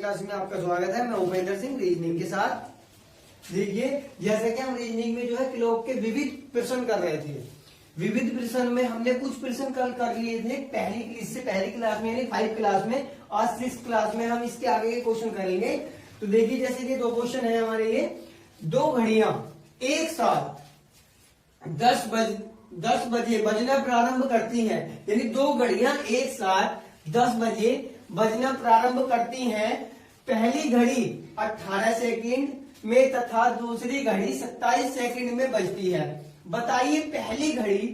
Class में आपका स्वागत है। मैं उपेंद्र सिंह रीजनिंग के साथ। देखिए, जैसे कि हम रीजनिंग में जो है क्लोक के विविध प्रश्न कर रहे थे। विविध प्रश्न में हमने कुछ प्रश्न कल कर लिए थे इससे पहली क्लास में, यानी 5 क्लास में। आज 6 क्लास में हम इसके आगे के क्वेश्चन करेंगे। तो देखिए, जैसे कि 2 क्वेश्चन है हमारे ये। 2 घड़ियां एक साथ 10 बजे बजना प्रारंभ करती हैं, यानी 2 घड़ियां एक साथ 10 बजे बजना प्रारंभ करती हैं। पहली घड़ी 18 सेकंड में तथा दूसरी घड़ी 27 सेकंड में बजती है। बताइए पहली घड़ी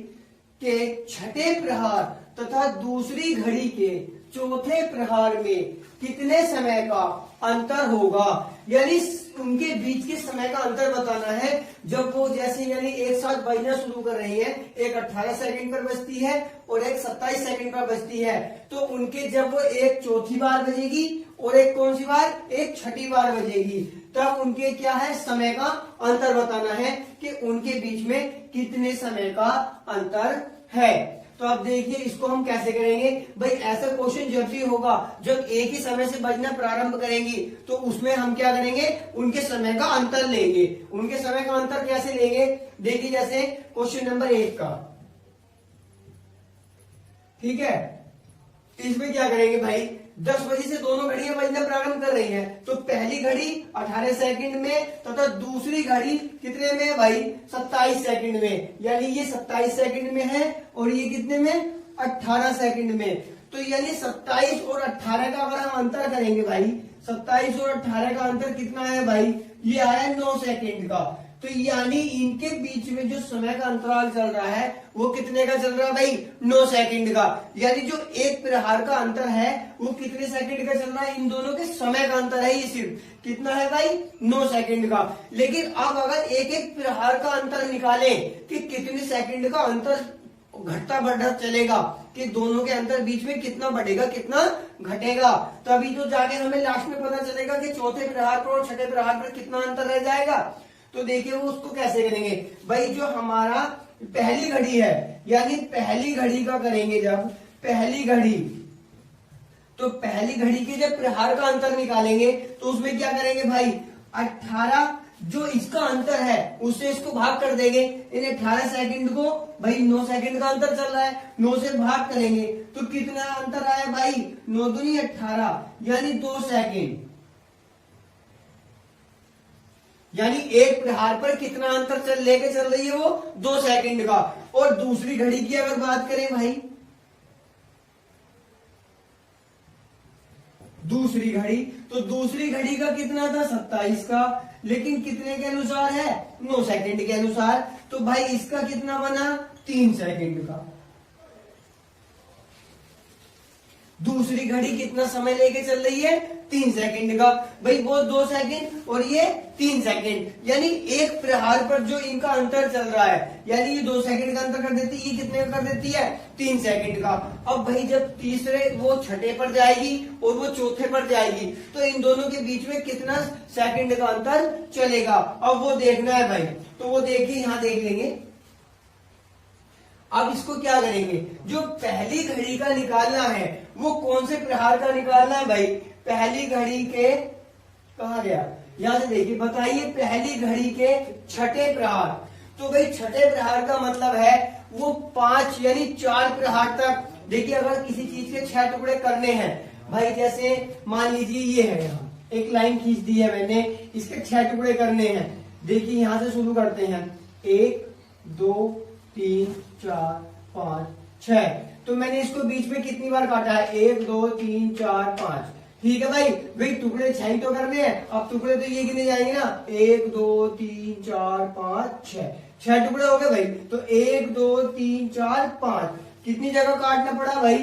के छठे प्रहार तथा दूसरी घड़ी के चौथे प्रहार में कितने समय का अंतर होगा। यानी उनके बीच के समय का अंतर बताना है। जब वो जैसे यानी एक साथ बजना शुरू कर रही है, एक 18 सेकंड पर बजती है और एक 27 सेकंड पर बजती है, तो उनके जब वो एक चौथी बार बजेगी और एक कौन सी बार, एक छठी बार बजेगी, तब उनके क्या है, समय का अंतर बताना है कि उनके बीच में कितने समय का अंतर है। तो अब देखिए, इसको हम कैसे करेंगे भाई। ऐसा क्वेश्चन जब भी होगा जब एक ही समय से बजना प्रारंभ करेंगी, तो उसमें हम क्या करेंगे, उनके समय का अंतर लेंगे। उनके समय का अंतर कैसे लेंगे, देखिए जैसे क्वेश्चन नंबर 1 का, ठीक है। इसमें क्या करेंगे भाई, 10 बजे से दोनों घड़ियां बजना प्रारंभ कर रही हैं, तो पहली घड़ी 18 सेकंड में तथा दूसरी घड़ी कितने में है भाई, 27 सेकंड में। यानी ये 27 सेकंड में है और ये कितने में, 18 सेकंड में। तो यानी 27 और 18 का अगर हम अंतर करेंगे भाई, 27 और 18 का अंतर कितना है भाई, ये आया 9 सेकंड का। तो यानी इनके बीच में जो समय का अंतराल चल रहा है वो कितने का चल रहा है भाई, 9 सेकंड का। यानी जो एक प्रहार का अंतर है वो कितने सेकंड का चल रहा है, इन दोनों के समय का अंतर है ये सिर्फ कितना है भाई, 9 सेकंड का। लेकिन अब अगर एक एक प्रहार का अंतर निकाले कि कितने सेकंड का अंतर घटता बढ़ता चलेगा, कि दोनों के अंतर बीच में कितना बढ़ेगा कितना घटेगा, तभी तो जाके हमें लास्ट में पता चलेगा कि चौथे प्रहार पर और छठे प्रहार पर कितना अंतर रह जाएगा। तो देखिए वो उसको कैसे करेंगे भाई। जो हमारा पहली घड़ी है, यानी पहली घड़ी का करेंगे जब पहली घड़ी, तो पहली घड़ी के जब प्रहार का अंतर निकालेंगे तो उसमें क्या करेंगे भाई, 18 जो इसका अंतर है उससे इसको भाग कर देंगे। इन 18 सेकंड को भाई 9 सेकंड का अंतर चल रहा है, 9 से भाग करेंगे तो कितना अंतर आया भाई, 9 दूनी 18, यानी 2 सेकंड। यानी एक प्रहार पर कितना अंतर लेके चल रही है वो, 2 सेकंड का। और दूसरी घड़ी की अगर बात करें भाई, दूसरी घड़ी, तो दूसरी घड़ी का कितना था, 27 का, लेकिन कितने के अनुसार है, 9 सेकंड के अनुसार। तो भाई इसका कितना बना, 3 सेकंड का। दूसरी घड़ी कितना समय लेके चल रही है, 3 सेकंड का। भाई वो 2 सेकंड और ये 3 सेकंड, यानी एक प्रहार पर जो इनका अंतर चल रहा है, यानी ये 2 सेकंड का अंतर कर देती है, ये कितने का कर देती है, 3 सेकंड का। अब भाई जब तीसरे वो छठे पर जाएगी और वो चौथे पर जाएगी, तो इन दोनों के बीच में कितना सेकंड का अंतर चलेगा, अब वो देखना है भाई। तो वो देखिए, यहां देख लेंगे। अब इसको क्या करेंगे, जो पहली घड़ी का निकालना है वो कौन से प्रहार का निकालना है भाई, पहली घड़ी के, कहा गया, यहां से देखिए, बताइए पहली घड़ी के छठे प्रहार। तो भाई छठे प्रहार का मतलब है वो 5 यानी 4 प्रहार तक। देखिए अगर किसी चीज के 6 टुकड़े करने हैं भाई, जैसे मान लीजिए ये है, यहाँ एक लाइन खींच दी है मैंने, इसके 6 टुकड़े करने हैं। देखिए यहां से शुरू करते हैं, 1 2 3 4 5 6। तो मैंने इसको बीच में कितनी बार काटा है, 1 2 3 4 5। ठीक है भाई, भाई टुकड़े 6 तो करने हैं। अब टुकड़े तो ये गिने जाएंगे ना, 1 2 3 4 5 6 टुकड़े हो गए भाई। तो 1 2 3 4 5 कितनी जगह काटना पड़ा भाई,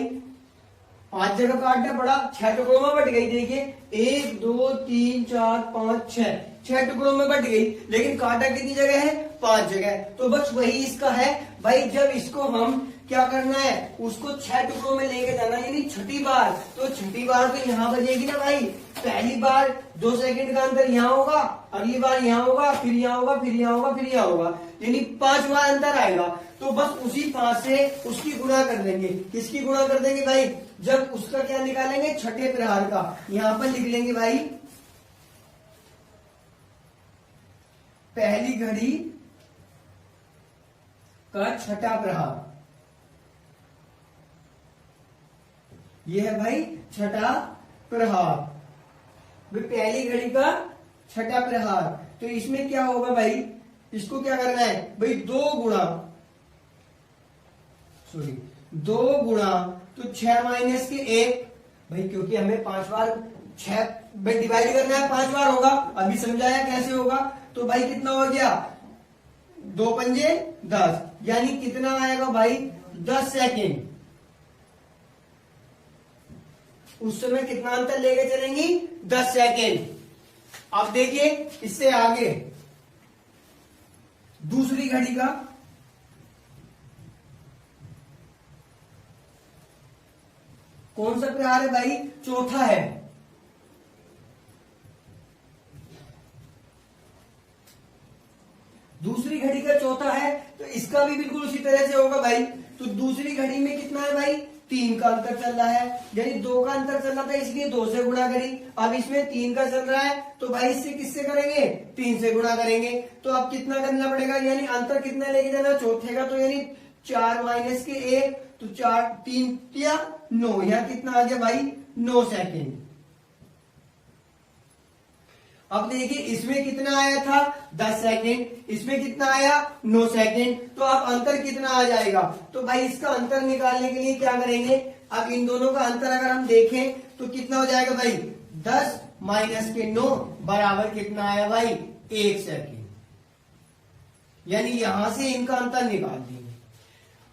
5 जगह काटना पड़ा, 6 टुकड़ों में बट गई। देखिए 1 2 3 4 5 6 टुकड़ों में बट गई, लेकिन काटा कितनी जगह है, 5 जगह। तो बस वही इसका है भाई। जब इसको हम क्या करना है, उसको 6 टुकड़ों में लेके जाना, यानी छठी बार, तो छठी बार तो यहाँ बजेगी ना भाई। पहली बार 2 सेकंड का अंतर यहाँ होगा, अगली बार यहाँ होगा, फिर यहाँ होगा, फिर यहाँ होगा, फिर यहाँ होगा, यानी 5 बार अंतर आएगा। तो बस उसी 5 से उसकी गुणा कर देंगे। किसकी गुणा कर देंगे भाई, जब उसका क्या निकालेंगे, छठे प्रहार का। यहां पर लिख लेंगे भाई पहली घड़ी का छठा प्रहार। यह है भाई छठा प्रहार, भाई पहली घड़ी का छठा प्रहार। तो इसमें क्या होगा भाई, इसको क्या करना है भाई, दो गुणा तो 6 माइनस के 1 भाई, क्योंकि हमें 5 बार 6 भाई डिवाइड करना है, 5 बार होगा, अभी समझाया कैसे होगा। तो भाई कितना हो गया, 2 पंजे 10, यानी कितना आएगा भाई 10 सेकेंड। उस समय कितना अंतर लेके चलेंगी, 10 सेकेंड। अब देखिए इससे आगे दूसरी घड़ी का कौन सा प्रहार है भाई, चौथा है। दूसरी घड़ी का चौथा है, तो इसका भी बिल्कुल उसी तरह से होगा भाई। तो दूसरी घड़ी में कितना है भाई, 3 का अंतर चल रहा है, यानी 2 का अंतर चल रहा था, इसलिए 2 से गुणा करी। अब इसमें 3 का चल रहा है, तो भाई इससे किससे करेंगे, 3 से गुणा करेंगे। तो अब कितना करना पड़ेगा, यानी अंतर कितना लेके जाना, चौथे का, तो यानी 4 माइनस के 1, तो 4 3 या 9, यहां कितना आ गया भाई 9 सेकेंड। अब देखिए इसमें कितना आया था 10 सेकेंड, इसमें कितना आया 9 सेकेंड। तो अब अंतर कितना आ जाएगा, तो भाई इसका अंतर निकालने के लिए क्या करेंगे, अब इन दोनों का अंतर अगर हम देखें तो कितना हो जाएगा भाई, 10 माइनस के 9 बराबर कितना आया भाई 1 सेकेंड। यानी यहां से इनका अंतर निकाल देंगे।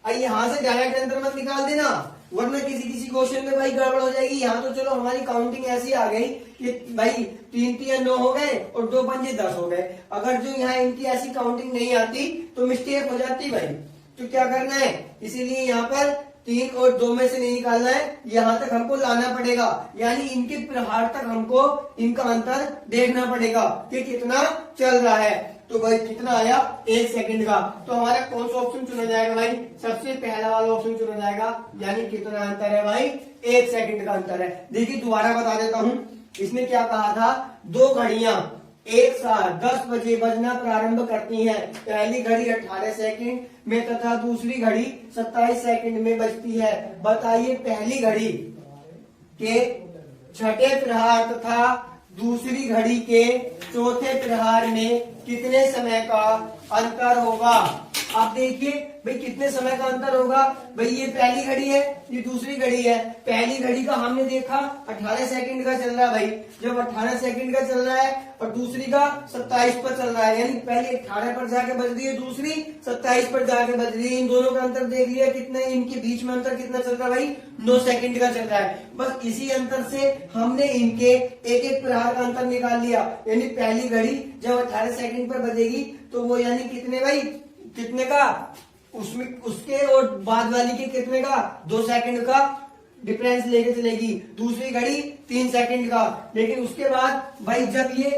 अब यहां से डायरेक्ट अंतर मत निकाल देना, वरना किसी क्वेश्चन में भाई गड़बड़ हो जाएगी। यहाँ तो चलो हमारी काउंटिंग ऐसी आ गई कि भाई 3 3 9 हो गए और 2 पंजे 10 हो गए। अगर जो यहाँ इनकी ऐसी काउंटिंग नहीं आती तो मिस्टेक हो जाती भाई। तो क्या करना है, इसीलिए यहाँ पर 3 और 2 में से नहीं निकालना है, यहाँ तक हमको लाना पड़ेगा, यानी इनके प्रहार तक हमको इनका अंतर देखना पड़ेगा कि कितना चल रहा है। तो भाई कितना आया 1 सेकंड का। तो हमारा कौन सा ऑप्शन चुना जाएगा भाई, सबसे पहला वाला ऑप्शन चुना जाएगा, यानी कितना अंतर है भाई 1 सेकंड का अंतर है। देखिए दोबारा बता देता हूं, इसने क्या कहा था, 2 घड़ियां एक साथ 10 बजे बजना प्रारंभ करती हैं। पहली घड़ी 18 सेकंड में तथा दूसरी घड़ी 27 सेकंड में बजती है। बताइए पहली घड़ी के छठे प्रहार तथा दूसरी घड़ी के चौथे प्रहार में कितने समय का अंतर होगा। आप देखिए भाई कितने समय का अंतर होगा, भाई ये पहली घड़ी है, ये दूसरी घड़ी है। पहली घड़ी का हमने देखा 18 सेकंड का चल रहा है भाई, जब 18 सेकंड का चल रहा है और दूसरी का 27 पर चल रहा है, यानी पहले 18 पर जाके बज रही है, दूसरी 27 पर जाके बज रही है। इन दोनों का अंतर देख लिया, कितने इनके बीच में अंतर कितना चल रहा है भाई 9 सेकंड का चल रहा है। बस इसी अंतर से हमने इनके एक एक प्रहार का अंतर निकाल लिया, यानी पहली घड़ी जब 18 सेकंड पर बजेगी तो वो यानी कितने भाई, कितने का, उसमें उसके और बाद वाली के कितने का 2 सेकंड का डिफरेंस लेके चलेगी। दूसरी घड़ी 3 सेकंड का, लेकिन उसके बाद भाई जब ये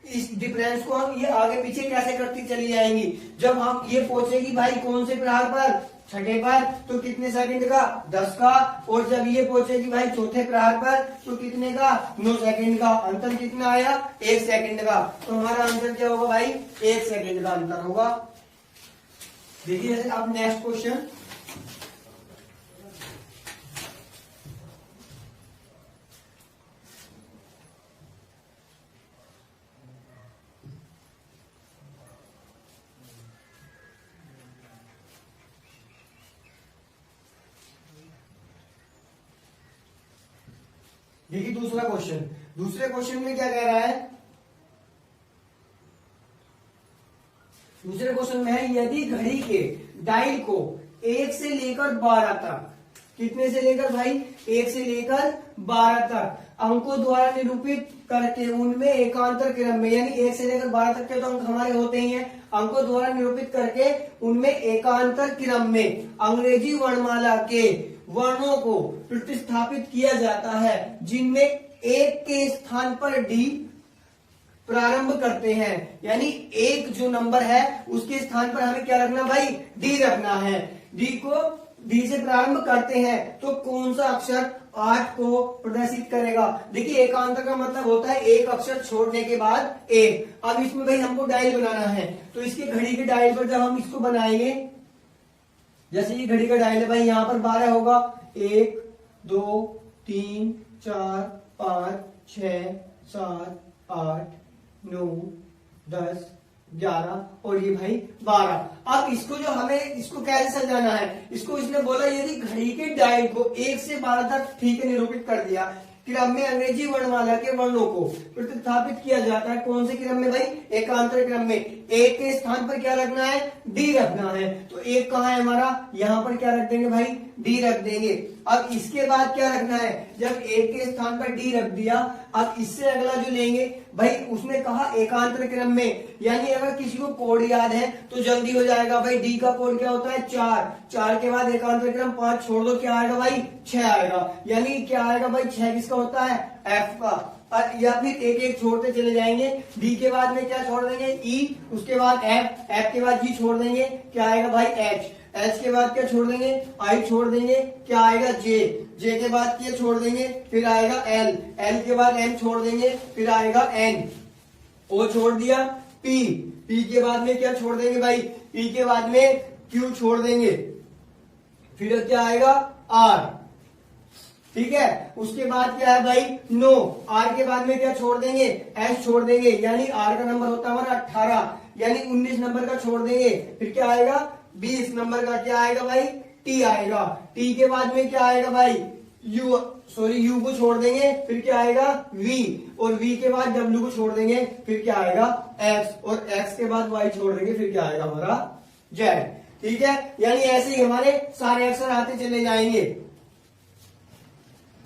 इस डिफरेंस को हम ये आगे पीछे कैसे करती चली जाएंगी, जब हम ये पहुंचेगी भाई कौन से प्रहार पर, छठे पर, तो कितने सेकंड का 10 का, और जब ये पहुंचेगी भाई चौथे प्रहार पर तो कितने का 9 सेकंड का। अंतर कितना आया 1 सेकंड का। तो हमारा आंसर क्या होगा भाई 1 सेकंड का अंतर होगा। देखिए अब नेक्स्ट क्वेश्चन, देखिए दूसरा क्वेश्चन, दूसरे क्वेश्चन में क्या कह रहा है, दूसरे क्वेश्चन में है यदि घड़ी के डायल को 1 से लेकर 12 तक, कितने से लेकर भाई 1 से लेकर 12 तक अंकों द्वारा निरूपित करके उनमें एकांतर क्रम में, यानी 1 से लेकर 12 तक के तो अंक हमारे होते ही हैं, अंकों द्वारा निरूपित करके उनमें एकांतर क्रम में अंग्रेजी वर्णमाला के वर्णों को प्रतिस्थापित किया जाता है, जिनमें एक के स्थान पर डी प्रारंभ करते हैं। यानी एक जो नंबर है उसके स्थान पर हमें क्या रखना भाई, डी रखना है। डी को डी से प्रारंभ करते हैं तो कौन सा अक्षर 8 को प्रदर्शित करेगा। देखिए एकांतर का मतलब होता है एक अक्षर छोड़ने के बाद एक। अब इसमें भाई हमको डायल बनाना है, तो इसके घड़ी के डायल पर जब हम इसको बनाएंगे, जैसे ये घड़ी का डायल है भाई, यहां पर 12 होगा, 1 2 3 4 5 6 7 8 9 10 11 और ये भाई 12। अब इसको जो हमें इसको कैसे सजाना है, इसको इसने बोला यदि घड़ी के डायल को 1 से 12 तक ठीक है निरूपित कर दिया, क्रम में अंग्रेजी वर्णमाला के वर्णों को प्रतिस्थापित किया जाता है। कौन से क्रम में भाई, एकांतर क्रम में। एक के स्थान पर क्या रखना है, डी रखना है। तो एक कहाँ है हमारा, यहां पर क्या रख देंगे भाई, डी रख देंगे। अब इसके बाद क्या रखना है, जब एक के स्थान पर डी रख दिया, अब इससे अगला जो लेंगे भाई, उसने कहा एकांतर क्रम में, यानी अगर किसी को कोड याद है तो जल्दी हो जाएगा भाई। डी का कोड क्या होता है, 4। 4 के बाद एकांतर क्रम 5 छोड़ दो, क्या आएगा भाई, 6 आएगा। यानी क्या आएगा भाई, 6 किसका होता है, एफ का। या फिर एक एक छोड़ते चले जाएंगे। डी के बाद में क्या छोड़ देंगे, ई, उसके बाद एफ, एफ के बाद जी छोड़ देंगे, क्या आएगा भाई, एच। एच के बाद क्या छोड़ देंगे, आई छोड़ देंगे, क्या आएगा, जे। जे के बाद क्या छोड़ देंगे, फिर आएगा एल। एल के बाद एम छोड़ देंगे, फिर आएगा एन। ओ छोड़ दिया, पी। पी के बाद में क्या छोड़ देंगे भाई, पी के बाद में क्यू छोड़ देंगे, फिर क्या आएगा, आर। ठीक है, उसके बाद क्या है भाई, नो। आर के बाद में क्या छोड़ देंगे, एस छोड़ देंगे, यानी आर का नंबर होता है हमारा 18, यानी 19 नंबर का छोड़ देंगे, फिर क्या आएगा, 20 नंबर का क्या आएगा भाई, टी आएगा। टी के बाद में क्या आएगा भाई, यू, यू को छोड़ देंगे, फिर क्या आएगा, वी। और वी के बाद डब्ल्यू को छोड़ देंगे, फिर क्या आएगा, एक्स। और एक्स के बाद वाई छोड़ देंगे, फिर क्या आएगा हमारा, जेड। ठीक है, यानी ऐसे ही हमारे सारे अक्षर आते चले जाएंगे।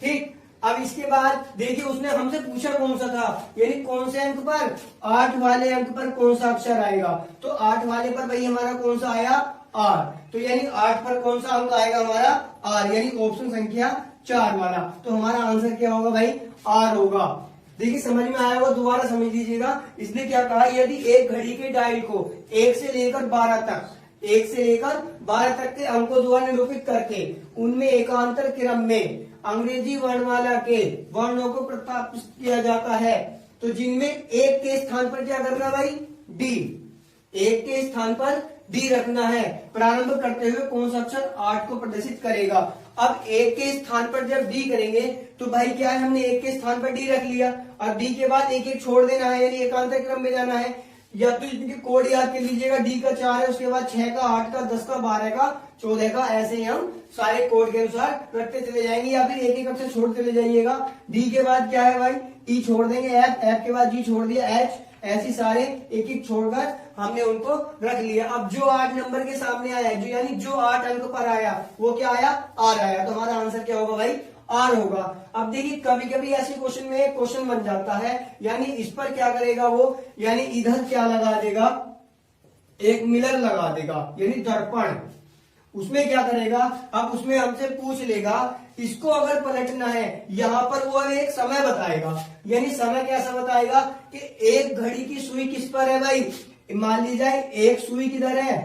ठीक, अब इसके बाद देखिए उसने हमसे पूछा कौन सा था, यानी कौन से अंक पर, 8 वाले अंक पर कौन सा अक्षर आएगा। तो 8 वाले पर भाई हमारा कौन सा आया, आर। तो यानी 8 पर कौन सा अंक आएगा हमारा, आर, यानी ऑप्शन संख्या 4 वाला। तो हमारा आंसर क्या होगा भाई, आर होगा। देखिए समझ में आया होगा, दोबारा समझ लीजिएगा। इसने क्या कहा, यदि एक घड़ी के डायल को 1 से लेकर 12 तक, 1 से लेकर 12 तक के अंकों द्वारा निरूपित करके उनमें एकांतर क्रम में अंग्रेजी वर्णमाला के वर्णों को प्रतिस्थापित किया जाता है, तो जिनमें एक के स्थान पर क्या करना भाई, डी। एक के स्थान पर डी रखना है। प्रारंभ करते हुए कौन सा अक्षर 8 को प्रदर्शित करेगा। अब एक के स्थान पर जब डी करेंगे तो भाई क्या है, हमने एक के स्थान पर डी रख लिया, और डी के बाद एक एक छोड़ देना है, यानी एकांतर क्रम में जाना है। या तो इनके कोड याद कर लीजिएगा, डी का 4 है, उसके बाद 6 का, 8 का, 10 का, 12 का, 14 का, ऐसे ही हम सारे कोड के अनुसार रखते चले जाएंगे, या फिर एक एक अक्षर छोड़ चले जाइएगा। डी के बाद क्या है भाई, ई छोड़ देंगे, एफ, एफ के बाद जी छोड़ दिया, एच, ऐसे सारे एक एक छोड़कर हमने उनको रख लिया। अब जो 8 नंबर के सामने आया, जो यानी जो 8 अंक पर आया, वो क्या आया, आर आया। तो हमारा आंसर क्या होगा भाई, आर होगा। अब देखिए कभी कभी ऐसे क्वेश्चन में क्वेश्चन बन जाता है, यानी इस पर क्या करेगा वो, यानी इधर क्या लगा देगा, एक मिरर लगा देगा, यानी दर्पण। उसमें क्या करेगा, अब उसमें हमसे पूछ लेगा, इसको अगर पलटना है, यहां पर वो एक समय बताएगा, यानी समय कैसा बताएगा कि एक घड़ी की सुई किस पर है भाई, मान लीजिए एक सुई किधर है,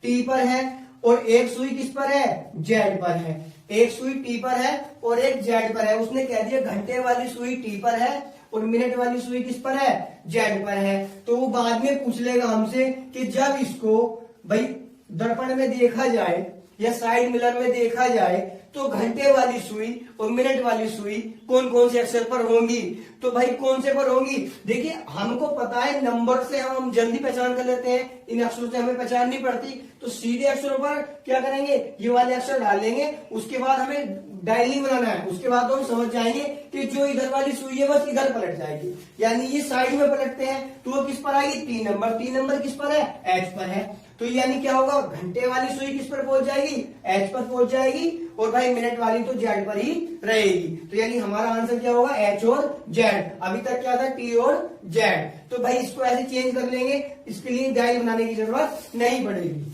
टी पर है, और एक सुई किस पर है, जेड पर है। एक सुई टी पर है और एक जेड पर है। उसने कह दिया घंटे वाली सुई टी पर है और मिनट वाली सुई किस पर है, जेड पर है। तो वो बाद में पूछ लेगा हमसे कि जब इसको भाई दर्पण में देखा जाए या साइड मिरर में देखा जाए तो घंटे वाली सुई और मिनट वाली सुई कौन कौन से अक्षर पर होंगी। तो भाई कौन से पर होंगी, देखिए हमको पता है नंबर से हम जल्दी पहचान कर लेते हैं, इन अक्षरों से हमें पहचान नहीं पड़ती। तो सीधे अक्षरों पर क्या करेंगे, ये वाले अक्षर डालेंगे, उसके बाद हमें डायलिंग बनाना है, उसके बाद तो हम समझ जाएंगे कि जो इधर वाली सुई है बस इधर पलट जाएगी, यानी ये साइड में पलटते हैं तो वो किस पर आएगी, 3 नंबर। 3 नंबर किस पर है, एच पर है। तो यानी क्या होगा, घंटे वाली सुई किस पर पहुंच जाएगी, एच पर पहुंच जाएगी, और भाई मिनट वाली तो जेड पर ही रहेगी। तो यानी हमारा आंसर क्या होगा, एच और जेड। अभी तक क्या था, टी और जेड। तो भाई इसको ऐसे चेंज कर लेंगे, इसके लिए डायल बनाने की जरूरत नहीं पड़ेगी।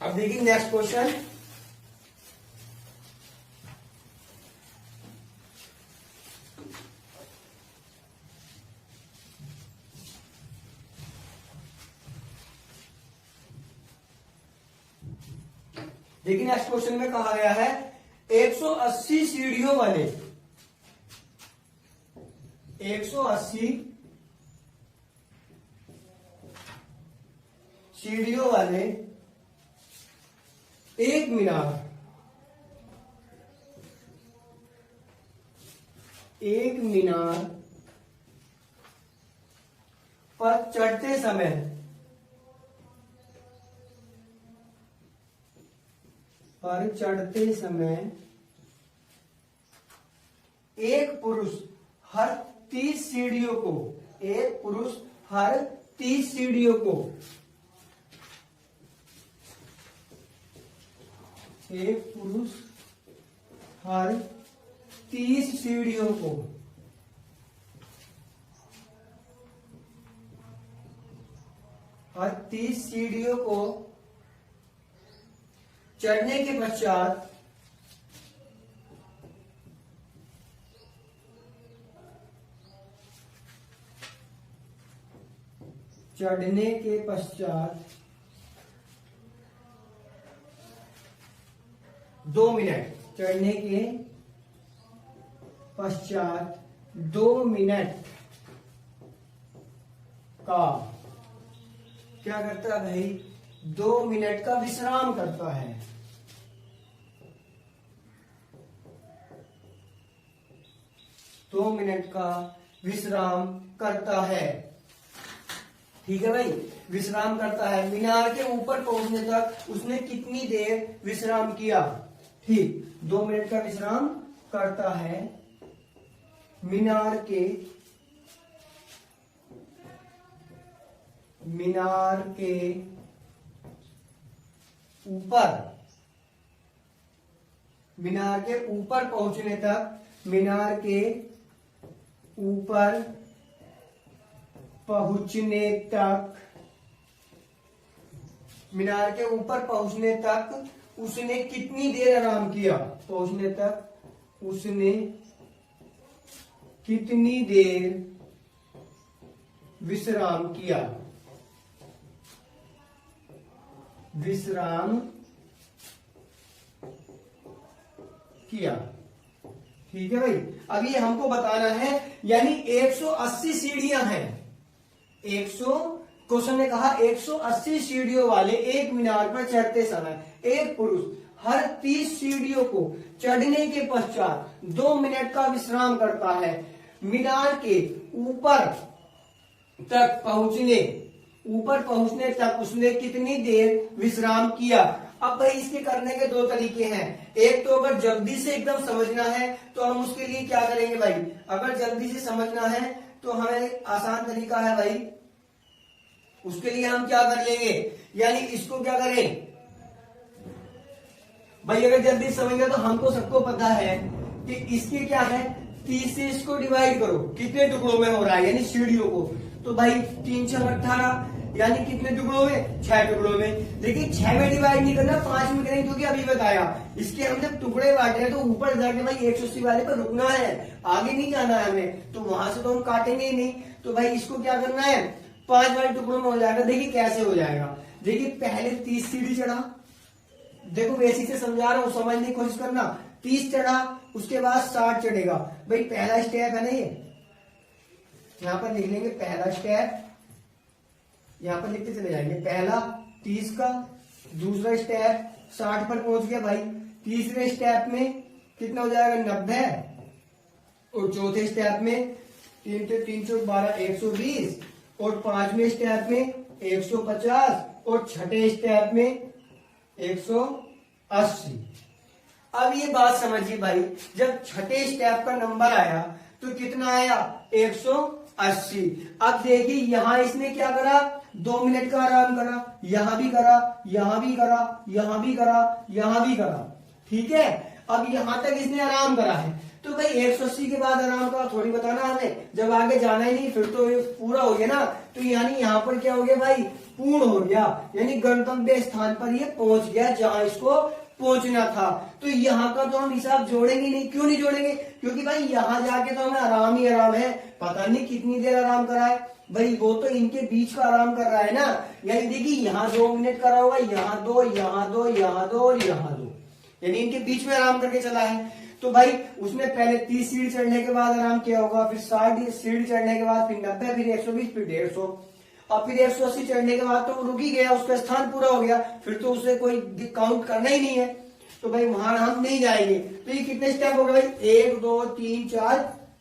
अब देखिए नेक्स्ट क्वेश्चन, लेकिन नेक्स्ट क्वेश्चन में कहा गया है 180 सीढ़ियों वाले 180 सीढ़ियों वाले एक मीनार पर चढ़ते समय एक पुरुष हर 30 सीढ़ियों को एक पुरुष हर 30 सीढ़ियों को एक पुरुष हर 30 सीढ़ियों को चढ़ने के पश्चात चढ़ने के पश्चात 2 मिनट चढ़ने के पश्चात 2 मिनट का क्या करता है भाई 2 मिनट का विश्राम करता है। 2 मिनट का विश्राम करता है। ठीक है भाई, विश्राम करता है। मीनार के ऊपर पहुंचने तक उसने कितनी देर विश्राम किया? ठीक, 2 मिनट का विश्राम करता है मीनार के ऊपर पहुंचने तक उसने कितनी देर आराम किया? पहुंचने तक उसने कितनी देर विश्राम किया? ठीक है भाई, अब ये हमको बताना है, यानी 180 सीढ़ियां हैं। क्वेश्चन ने कहा 180 सीढ़ियों वाले एक मीनार पर चढ़ते समय एक पुरुष हर 30 सीढ़ियों को चढ़ने के पश्चात 2 मिनट का विश्राम करता है। मीनार के ऊपर पहुंचने तक उसने कितनी देर विश्राम किया? अब भाई इसके करने के 2 तरीके हैं। एक तो अगर जल्दी से एकदम समझना है तो हम उसके लिए क्या करेंगे भाई, अगर जल्दी से समझना है तो हमें आसान तरीका है भाई, उसके लिए हम क्या कर लेंगे, यानी इसको क्या करें भाई, अगर जल्दी समझेंगे तो हमको सबको पता है कि इसके क्या है, 30 से इसको डिवाइड करो, कितने टुकड़ों में हो रहा है, यानी सीढ़ियों को। तो भाई 3 6 18, यानी कितने टुकड़ों में? 6 टुकड़ों में। लेकिन 6 में डिवाइड नहीं करना, 5 में करेंगे, क्योंकि अभी बताया इसके हम जब टुकड़े बांटे हैं तो ऊपर जाके भाई 180 वाले पर रुकना है, आगे नहीं जाना है हमें, तो वहां से तो हम काटेंगे ही नहीं। तो भाई इसको क्या करना है, 5 वाले टुकड़ों में हो जाएगा। देखिए कैसे हो जाएगा, देखिए पहले 30 सीढ़ी चढ़ा, देखो बेसिक से समझा रहा हूं, समझने की कोशिश करना। 30 चढ़ा, उसके बाद 60 चढ़ेगा। भाई पहला स्टेप है ना ये, यहां पर लिख लेंगे पहला स्टेप, यहां पर लिखते चले जाएंगे, पहला 30 का, दूसरा स्टेप 60 पर पहुंच गया भाई, तीसरे स्टेप में कितना हो जाएगा 90, और चौथे स्टेप में 3 से 3 12 120, और 5वें स्टेप में 150, और छठे स्टेप में 180। अब ये बात समझिए भाई, जब छठे स्टेप का नंबर आया तो कितना आया 180। अब देखिए यहां इसने क्या करा, 2 मिनट का आराम करा, यहां भी करा, यहां भी करा, यहां भी करा, यहां भी करा। ठीक है, अब यहां तक इसने आराम करा है, तो भाई 180 के बाद आराम का थोड़ी बताना हमें, जब आगे जाना ही नहीं फिर तो ये पूरा हो गया ना। तो यानी यहाँ पर क्या हो गया भाई, पूर्ण हो गया, यानी गंतव्य स्थान पर ये पहुंच गया जहां इसको पहुंचना था। तो यहाँ का तो हम हिसाब जोड़ेंगे नहीं। क्यों नहीं जोड़ेंगे, क्योंकि भाई यहाँ जाके तो हमें आराम ही आराम है, पता नहीं कितनी देर आराम करा है भाई, वो तो इनके बीच का आराम कर रहा है ना। यानी देखिए यहाँ 2 मिनट करा होगा, यहाँ 2, यहाँ 2, यहाँ 2 और यहाँ 2, यानी इनके बीच में आराम करके चला है। तो भाई उसने पहले 30 सीढ़ी चढ़ने के बाद आराम किया होगा, फिर 60 सीढ़ी चढ़ने के बाद फिर 90, फिर 120, फिर 150 और फिर 180 चढ़ने के बाद तो रुक ही गया, उसका स्थान पूरा हो गया, फिर तो उसे कोई काउंट करना ही नहीं है, तो भाई वहां हम नहीं जाएंगे। तो ये कितने स्टेप हो गए भाई? 1 2 3 4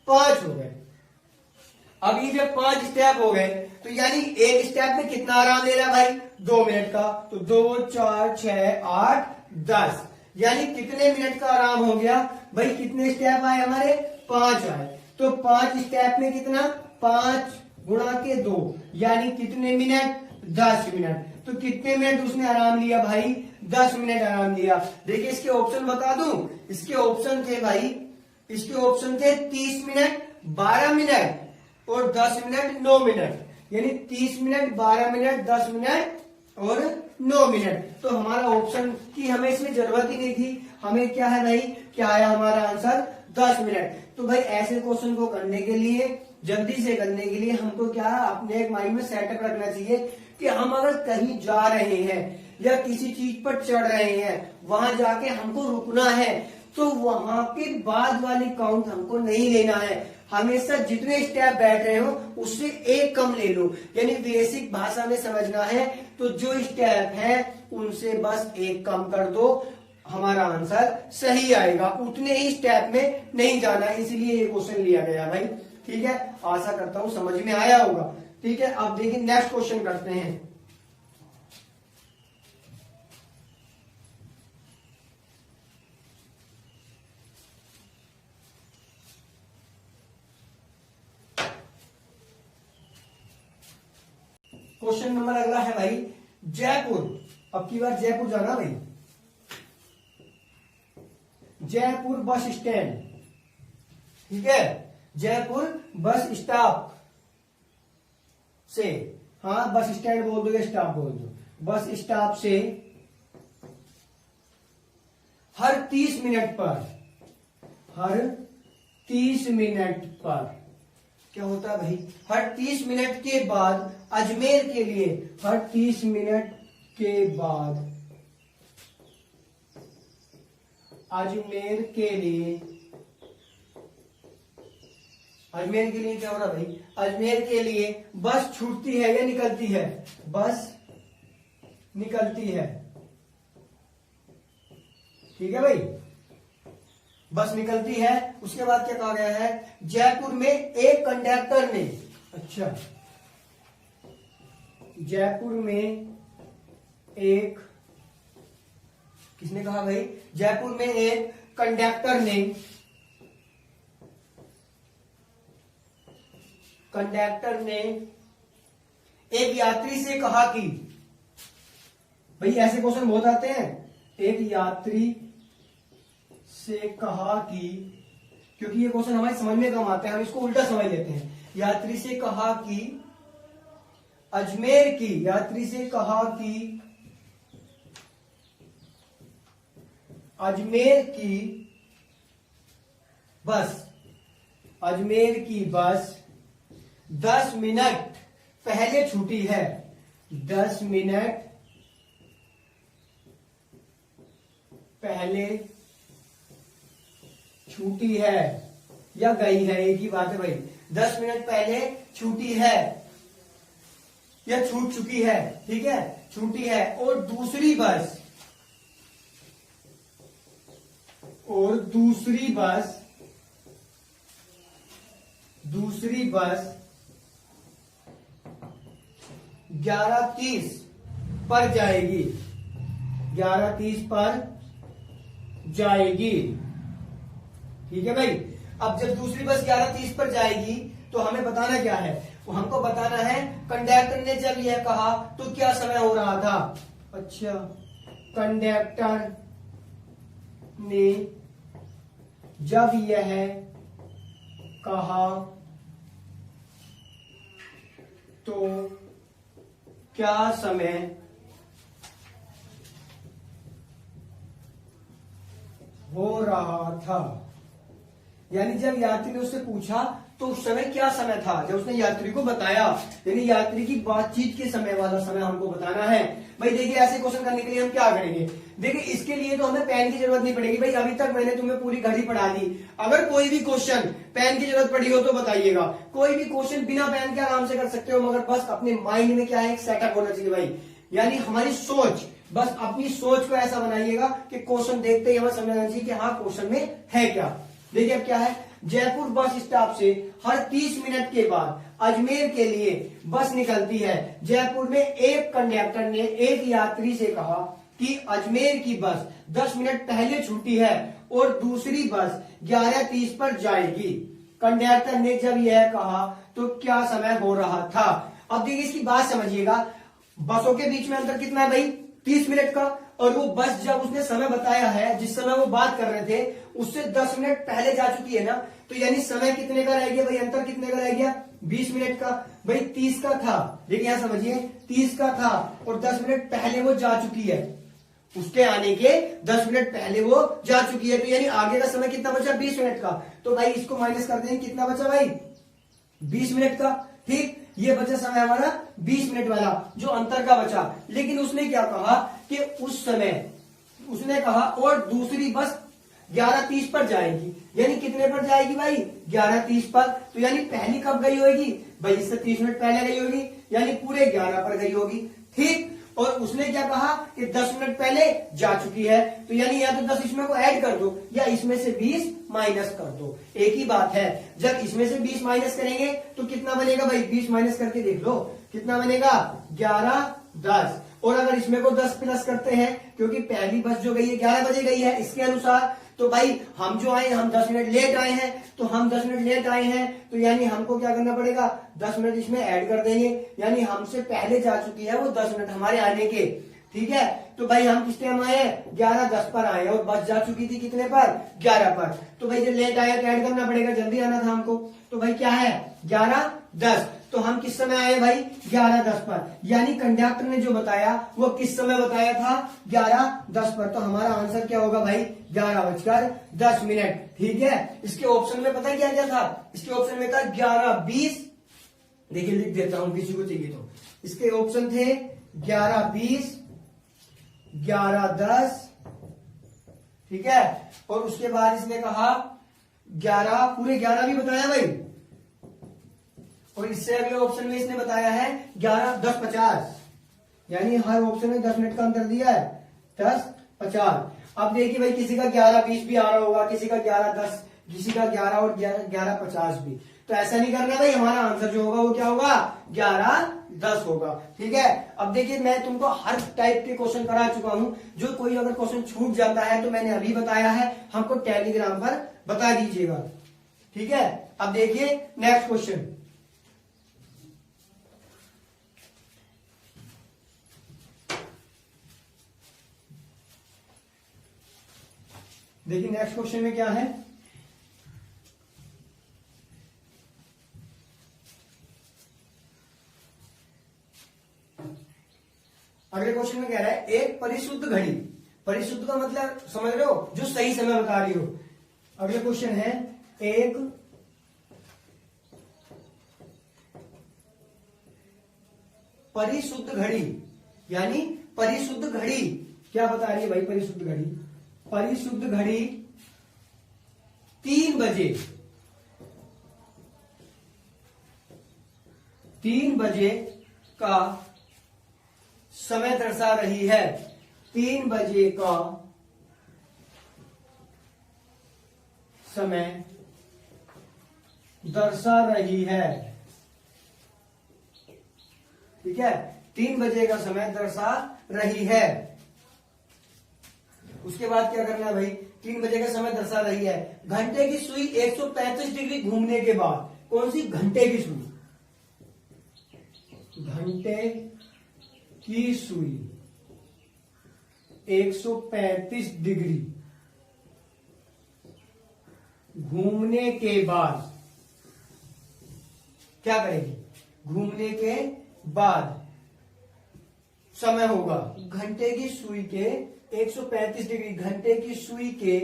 5 हो गए। अब ये जब 5 स्टेप हो गए तो यानी एक स्टेप में कितना आराम ले रहा भाई? 2 मिनट का। तो 2 4 6 8 10 यानी कितने मिनट का आराम हो गया भाई? कितने स्टेप आए हमारे? 5 आए। तो 5 स्टेप में कितना? 5 गुणा के 2 यानी कितने मिनट? 10 मिनट। तो कितने मिनट उसने आराम लिया भाई? 10 मिनट आराम लिया। देखिए इसके ऑप्शन बता दूं, इसके ऑप्शन थे भाई, इसके ऑप्शन थे 30 मिनट, 12 मिनट और 10 मिनट 9 मिनट, यानी 30 मिनट, 12 मिनट, 10 मिनट और 9 मिनट। तो हमारा ऑप्शन की हमें इसमें जरूरत ही नहीं थी। हमें क्या है भाई? क्या आया हमारा आंसर? 10 मिनट। तो भाई ऐसे क्वेश्चन को करने के लिए, जल्दी से करने के लिए हमको क्या अपने एक माइंड में सेटअप रखना चाहिए कि हम अगर कहीं जा रहे हैं या किसी चीज पर चढ़ रहे हैं, वहां जाके हमको रुकना है, तो वहां के बाद वाली काउंट हमको नहीं लेना है। हमेशा जितने स्टेप बैठ रहे हो उससे एक कम ले लो, यानी बेसिक भाषा में समझना है तो जो स्टेप है उनसे बस एक कम कर दो, हमारा आंसर सही आएगा। उतने ही स्टेप में नहीं जाना, इसलिए ये क्वेश्चन लिया गया भाई। ठीक है, आशा करता हूं समझ में आया होगा। ठीक है, अब देखिए नेक्स्ट क्वेश्चन करते हैं। क्वेश्चन नंबर अगला है भाई जयपुर। अब की बार जयपुर जाना भाई। जयपुर बस स्टैंड, ठीक है, जयपुर बस स्टॉप से, हाँ बस स्टैंड बोल दो या स्टॉप बोल दो, बस स्टॉप से हर 30 मिनट पर, हर 30 मिनट पर क्या होता है भाई? हर 30 मिनट के बाद अजमेर के लिए, हर 30 मिनट के बाद अजमेर के लिए, अजमेर के लिए क्या हो रहा भाई? अजमेर के लिए बस छूटती है या निकलती है? बस निकलती है। ठीक है भाई, बस निकलती है। उसके बाद क्या कहा गया है? जयपुर में एक कंडक्टर ने, अच्छा, जयपुर में एक, किसने कहा भाई? जयपुर में एक कंडक्टर ने, कंडक्टर ने एक यात्री से कहा कि, भाई ऐसे क्वेश्चन बहुत आते हैं। एक यात्री से कहा कि, क्योंकि ये क्वेश्चन हमारे समझ में कम आते हैं, हम इसको उल्टा समझ लेते हैं। यात्री से कहा कि अजमेर की, यात्री से कहा कि अजमेर की बस, अजमेर की बस 10 मिनट पहले छूटी है, 10 मिनट पहले छूटी है या गई है, एक ही बात है भाई। 10 मिनट पहले छूटी है या छूट चुकी है, ठीक है, छूटी है। और दूसरी बस, और दूसरी बस, दूसरी बस 11:30 पर जाएगी, 11:30 पर जाएगी। ठीक है भाई। अब जब दूसरी बस 11:30 पर जाएगी तो हमें बताना क्या है? वो हमको बताना है कंडक्टर ने जब यह कहा तो क्या समय हो रहा था। अच्छा, कंडक्टर ने जब यह कहा तो क्या समय हो रहा था। यानी जब यात्री ने उससे पूछा तो उस समय क्या समय था जब उसने यात्री को बताया, यानी यात्री की बातचीत के समय वाला समय हमको बताना है। भाई देखिए ऐसे क्वेश्चन करने के लिए हम क्या करेंगे, देखिए इसके लिए तो हमें पेन की जरूरत नहीं पड़ेगी। भाई अभी तक मैंने तुम्हें पूरी घड़ी पढ़ा दी, अगर कोई भी क्वेश्चन पेन की जरूरत पड़ी हो तो बताइएगा। कोई भी क्वेश्चन बिना पेन के आराम से कर सकते हो, मगर बस अपने माइंड में क्या है, एक सेटअप होना चाहिए भाई, यानी हमारी सोच, बस अपनी सोच को ऐसा बनाइएगा कि क्वेश्चन देखते ही हमें समझ आना चाहिए कि हाँ क्वेश्चन में है क्या। देखिए अब क्या है, जयपुर बस स्टॉप से हर 30 मिनट के बाद अजमेर के लिए बस निकलती है। जयपुर में एक कंडक्टर ने एक यात्री से कहा कि अजमेर की बस 10 मिनट पहले छूटी है और दूसरी बस 11:30 पर जाएगी। कंडक्टर ने जब यह कहा तो क्या समय हो रहा था। अब देखिए इसकी बात समझिएगा, बसों के बीच में अंतर कितना है भाई, 30 मिनट का, और वो बस जब उसने समय बताया है जिस समय वो बात कर रहे थे उससे 10 मिनट पहले जा चुकी है ना, तो यानी समय कितने का रह गया भाई, अंतर कितने का रह गया, 20 मिनट का। भाई 30 का था, देखिए यहां समझिए 30 का था और 10 मिनट पहले वो जा चुकी है, उसके आने के 10 मिनट पहले वो जा चुकी है, तो यानी आगे का समय कितना बचा, 20 मिनट का। तो भाई इसको माइनस कर देंगे, कितना बचा भाई, 20 मिनट का। ठीक, ये बचा समय हमारा 20 मिनट वाला जो अंतर का बचा। लेकिन उसने क्या कहा कि उस समय उसने कहा और दूसरी बस 11:30 पर जाएगी, यानी कितने पर जाएगी भाई, 11:30 पर। तो यानी पहली कब गई होगी भाई, इससे 30 मिनट पहले गई होगी, यानी पूरे 11 पर गई होगी। ठीक, और उसने क्या कहा कि 10 मिनट पहले जा चुकी है, तो यानी या तो 10 इसमें को ऐड कर दो या इसमें से 20 माइनस कर दो, एक ही बात है। जब इसमें से 20 माइनस करेंगे तो कितना बनेगा भाई, 20 माइनस करके देख लो कितना बनेगा, 11, 10। और अगर इसमें को 10 प्लस करते हैं, क्योंकि पहली बस जो गई है 11 बजे गई है इसके अनुसार, तो भाई हम जो आए हम 10 मिनट लेट आए हैं, तो हम 10 मिनट लेट आए हैं तो यानी हमको क्या करना पड़ेगा, 10 मिनट इसमें ऐड कर देंगे, यानी हमसे पहले जा चुकी है वो 10 मिनट हमारे आने के। ठीक है, तो भाई हम किस टाइम आए, 11:10 पर आए और बस जा चुकी थी कितने पर, 11 पर। तो भाई जब लेट आया तो ऐड करना पड़ेगा, जल्दी आना था हमको, तो भाई क्या है 11:10। तो हम किस समय आए भाई, 11:10 पर, यानी कंडक्टर ने जो बताया वो किस समय बताया था, 11:10 पर। तो हमारा आंसर क्या होगा भाई, 11:10। ठीक है, इसके ऑप्शन में पता है क्या क्या था, इसके ऑप्शन में था 11:20, देखिए लिख देता हूं किसी को चाहिए तो। इसके ऑप्शन थे 11:20, 11:10, ठीक है, और उसके बाद इसने कहा 11, पूरे 11 भी बताया भाई, और इससे अगले ऑप्शन में इसने बताया है 11:10:50, यानी हर ऑप्शन में 10 मिनट का अंतर दिया है, 10:50। अब देखिए भाई किसी का 11:20 भी आ रहा होगा, किसी का 11:10, किसी का 11 और 11:50 भी, तो ऐसा नहीं करना भाई, हमारा आंसर जो होगा वो क्या होगा, 11:10 होगा। ठीक है, अब देखिए मैं तुमको हर टाइप के क्वेश्चन करा चुका हूं, जो कोई अगर क्वेश्चन छूट जाता है तो मैंने अभी बताया है, हमको टेलीग्राम पर बता दीजिएगा। ठीक है, अब देखिए नेक्स्ट क्वेश्चन, देखिए नेक्स्ट क्वेश्चन में क्या है, अगले क्वेश्चन में कह रहा है एक परिशुद्ध घड़ी, परिशुद्ध का मतलब समझ रहे हो, जो सही समय बता रही हो। अगले क्वेश्चन है एक परिशुद्ध घड़ी, यानी परिशुद्ध घड़ी क्या बता रही है भाई, परिशुद्ध घड़ी, परिशुद्ध घड़ी 3 बजे का समय दर्शा रही है, 3 बजे का समय दर्शा रही है। ठीक है, 3 बजे का समय दर्शा रही है। उसके बाद क्या करना है भाई, 3 बजे का समय दर्शा रही है, घंटे की सुई 135 डिग्री घूमने के बाद, कौन सी, घंटे की सुई, घंटे की सुई 135 डिग्री घूमने के बाद क्या करेगी, घूमने के बाद समय होगा, घंटे की सुई के 135 डिग्री, घंटे की सुई के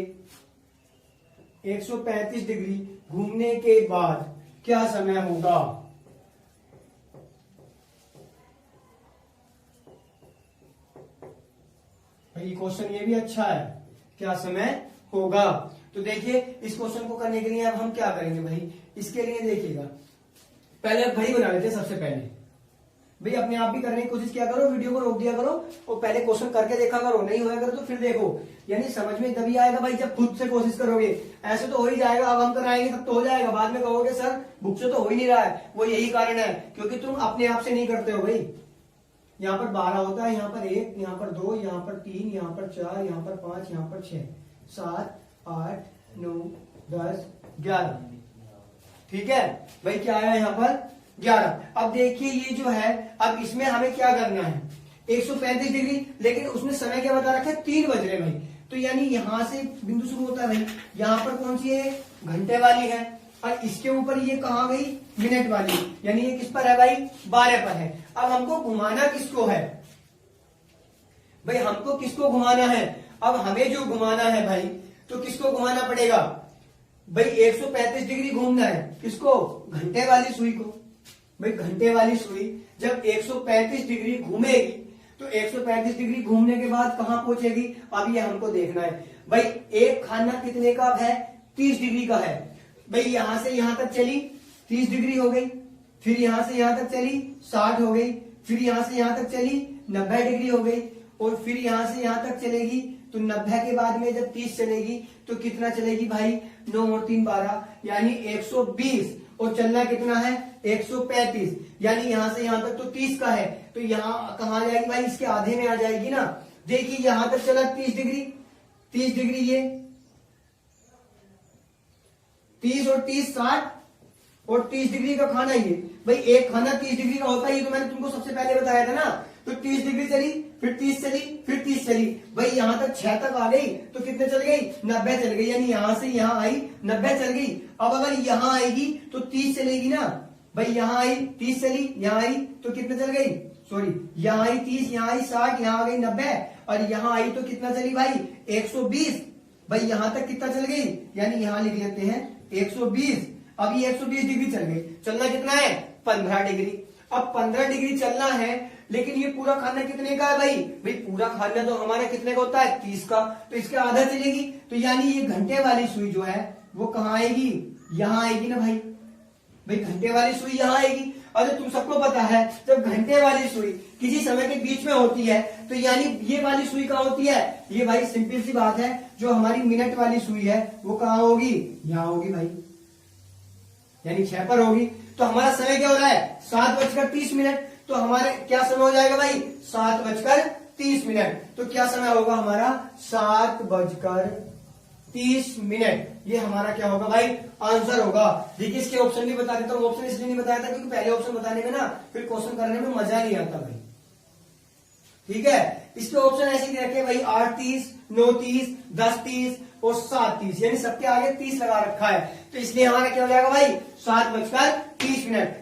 135 डिग्री घूमने के बाद क्या समय होगा। भाई क्वेश्चन ये भी अच्छा है, क्या समय होगा। तो देखिए इस क्वेश्चन को करने के लिए अब हम क्या करेंगे भाई, इसके लिए देखिएगा पहले घड़ी बना लेते हैं। सबसे पहले भाई अपने आप भी करने की कोशिश किया करो, वीडियो को रोक दिया करो और पहले क्वेश्चन करके देखा करो, नहीं होगा करो तो फिर देखो, यानी समझ में तभी आएगा भाई जब खुद से कोशिश करोगे। ऐसे तो हो ही जाएगा, अब हम कराएंगे तब तो हो जाएगा, बाद में कहोगे सर बुक से तो हो ही नहीं रहा है। वो यही कारण है क्योंकि तुम अपने आप से नहीं करते हो भाई। यहाँ पर 12 होता है, यहाँ पर 1, यहाँ पर 2, यहाँ पर 3, यहाँ पर 4, यहाँ पर 5, यहाँ पर 6, 7, 8, 9, 10, 11। ठीक है भाई, क्या आया यहाँ पर 11। अब देखिए ये जो है, अब इसमें हमें क्या करना है 135 डिग्री, लेकिन उसने समय क्या बता रखा है 3 बज रहे भाई। तो यानी यहां से बिंदु शुरू होता है भाई, यहाँ पर कौन सी है घंटे वाली है, और इसके ऊपर ये कहाँ गई मिनट वाली, यानी ये किस पर है भाई 12 पर है। अब हमको घुमाना किसको है भाई, हमको किसको घुमाना है। अब हमें जो घुमाना है भाई, तो किसको घुमाना पड़ेगा भाई 135 डिग्री घूमना है, किसको घंटे वाली सुई को। भाई घंटे वाली सुई जब 135 डिग्री घूमेगी तो 135 डिग्री घूमने के बाद कहां पहुंचेगी, अब ये हमको देखना है भाई। एक खाना कितने का है 30 डिग्री का है भाई, यहां से यहां तक चली 30 डिग्री हो गई, फिर यहां से यहां तक चली 60 हो गई, फिर यहां से यहां तक चली 90 डिग्री हो गई, और फिर यहां से यहां तक चलेगी तो 90 के बाद में जब 30 चलेगी तो कितना चलेगी भाई 9 और 3 12, यानी 120, और चलना कितना है 135, यानी यहां से यहां तक तो 30 का है, तो यहां कहां आ जाएगी भाई इसके आधे में आ जाएगी ना। देखिए यहां तक चला 30 डिग्री, 30 डिग्री ये 30 और 30 60, और 30 डिग्री का खाना ये भाई, एक खाना 30 डिग्री का होता है, ये तो मैंने तुमको सबसे पहले बताया था ना। तो 30 डिग्री चली, फिर 30 चली, फिर 30 चली भाई, यहां तक 6 तक आ गई तो कितने चल गई 90 चल गई, यानी यहां से यहां आई 90 चल गई। अब अगर यहां आएगी तो 30 चलेगी ना भाई, यहां आई 30 चली, यहां आई तो कितने चल गई, सॉरी यहां आई 30, यहां आई 60, यहां आ गई 90, और यहां आई तो कितना चली भाई 120। भाई यहां तक कितना चल गई, यानी यहां लिख लेते हैं 120। अब ये 120 डिग्री चल गई, चलना कितना है 15 डिग्री। अब 15 डिग्री चलना है, लेकिन ये पूरा खाना कितने का है भाई, भाई पूरा खाना तो हमारा कितने का होता है 30 का, तो इसके आधा चलेगी, तो यानी ये घंटे वाली सुई जो है वो कहाँ आएगी, यहां आएगी ना भाई। भाई घंटे वाली सुई यहां आएगी, और तुम सबको पता है जब घंटे वाली सुई किसी समय के बीच में होती है तो यानी ये वाली सुई कहाँ होती है, ये भाई सिंपल सी बात है, जो हमारी मिनट वाली सुई है वो कहाँ होगी, यहां होगी भाई, यानी 6 पर होगी। तो हमारा समय क्या हो रहा है 7:30, तो हमारे क्या समय हो जाएगा भाई 7:30। तो क्या समय होगा हमारा 7:30, ये हमारा क्या होगा भाई आंसर होगा। देखिए इसके ऑप्शन भी बता देता हूँ, ऑप्शन इसलिए नहीं बताया था क्योंकि पहले ऑप्शन बताने में ना फिर क्वेश्चन करने में मजा नहीं आता भाई। ठीक है, इसके ऑप्शन ऐसे ही रखे भाई 8:30, 9:30, 10:30 और 7:30, यानी सबके आगे 30 लगा रखा है, तो इसलिए हमारा क्या हो जाएगा भाई 7:30।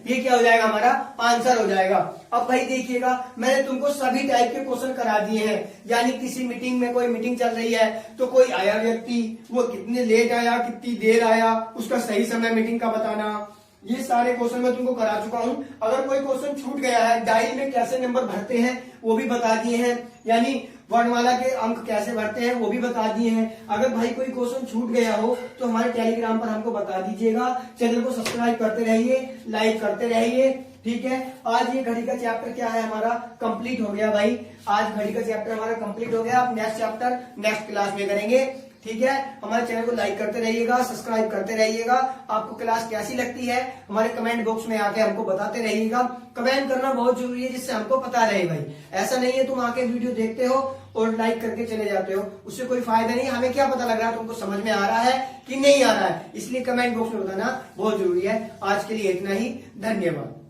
ये क्या हो जाएगा हमारा आंसर हो जाएगा। अब भाई देखिएगा मैंने तुमको सभी टाइप के क्वेश्चन करा दिए हैं, यानी किसी मीटिंग में कोई मीटिंग चल रही है तो कोई आया व्यक्ति वो कितने लेट आया, कितनी देर आया, उसका सही समय मीटिंग का बताना, ये सारे क्वेश्चन मैं तुमको करा चुका हूं। अगर कोई क्वेश्चन छूट गया है, डायरी में कैसे नंबर भरते हैं वो भी बता दिए हैं, यानी वर्णमाला के अंक कैसे भरते हैं वो भी बता दिए हैं। अगर भाई कोई क्वेश्चन छूट गया हो तो हमारे टेलीग्राम पर हमको बता दीजिएगा। चैनल को सब्सक्राइब करते रहिए, लाइक करते रहिए। ठीक है, आज ये घड़ी का चैप्टर क्या है हमारा कंप्लीट हो गया भाई, आज घड़ी का चैप्टर हमारा कंप्लीट हो गया। अब नेक्स्ट चैप्टर नेक्स्ट क्लास में करेंगे। ठीक है, हमारे चैनल को लाइक करते रहिएगा, सब्सक्राइब करते रहिएगा। आपको क्लास कैसी लगती है हमारे कमेंट बॉक्स में आके हमको बताते रहिएगा। कमेंट करना बहुत जरूरी है जिससे हमको पता रहे भाई, ऐसा नहीं है तुम आके वीडियो देखते हो और लाइक करके चले जाते हो, उससे कोई फायदा नहीं। हमें क्या पता लग रहा है तुमको समझ में आ रहा है कि नहीं आ रहा है, इसलिए कमेंट बॉक्स में बताना बहुत जरूरी है। आज के लिए इतना ही, धन्यवाद।